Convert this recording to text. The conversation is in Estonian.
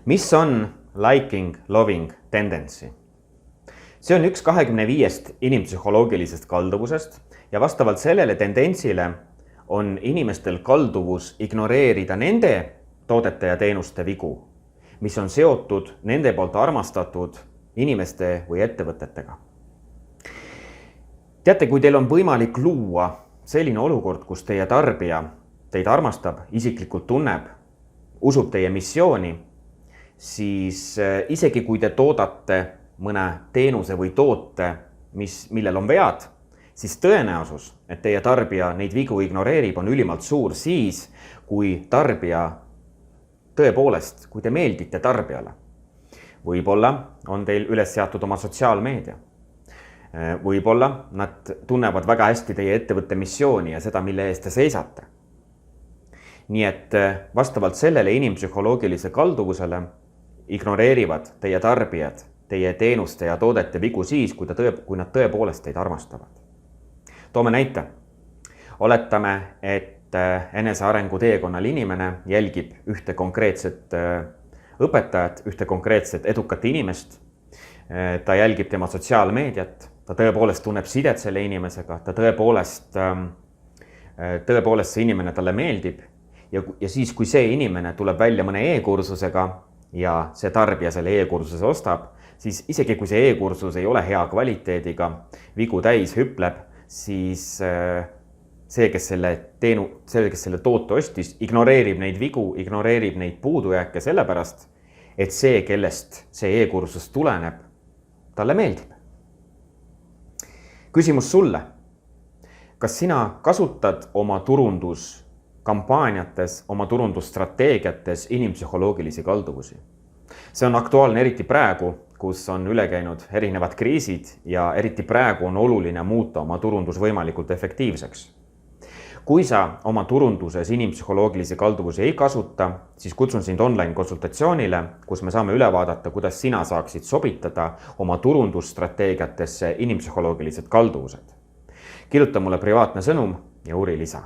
Mis on liking, loving tendency? See on üks 25 inimpsühholoogilisest kalduvusest ja vastavalt sellele tendentsile on inimestel kalduvus ignoreerida nende toodete ja teenuste vigu, mis on seotud nende poolt armastatud inimeste või ettevõtetega. Teate, kui teil on võimalik luua selline olukord, kus teie tarbija teid armastab, isiklikult tunneb, usub teie missiooni, siis isegi kui te toodate mõne teenuse või toote, millel on vead, siis tõenäosus, et teie tarbija neid vigu ignoreerib, on ülimalt suur siis, kui tarbija tõepoolest, kui te meeldite tarbijale. Võib-olla on teil üles seatud oma sotsiaalmeedia. Võib-olla nad tunnevad väga hästi teie ettevõtte missiooni ja seda, mille eest te seisate. Nii et vastavalt sellele inimpsühholoogilise kalduvusele ignoreerivad teie tarbijad teie teenuste ja toodete vigu siis, kui nad tõepoolest teid armastavad. Toome näite. Oletame, et enesearengu teekonnal inimene jälgib ühte konkreetset õpetajat, ühte konkreetset edukat inimest. Ta jälgib tema sotsiaalmeediat, ta tõepoolest tunneb sidet selle inimesega, ta tõepoolest see inimene talle meeldib. Ja siis, kui see inimene tuleb välja mõne e-kursusega ja see tarbija selle e-kursuse ostab, siis isegi kui see e-kursus ei ole hea kvaliteediga, vigu täis hüpleb, siis see, kes selle toote ostis, ignoreerib neid vigu, ignoreerib neid puudujääke sellepärast, et see, kellest see e-kursus tuleneb, talle meeldib. Küsimus sulle. Kas sina kasutad oma turunduskampaaniates, oma turundusstrateegiates inimpsühholoogilisi kalduvusi? See on aktuaalne eriti praegu, kus on üle käinud erinevad kriisid ja eriti praegu on oluline muuta oma turundus võimalikult efektiivseks. Kui sa oma turunduses inimpsühholoogilisi kalduvusi ei kasuta, siis kutsun sind online konsultatsioonile, kus me saame üle vaadata, kuidas sina saaksid sobitada oma turundusstrateegiatesse inimpsühholoogilised kalduvused. Kirjuta mulle privaatne sõnum ja uuri lisa.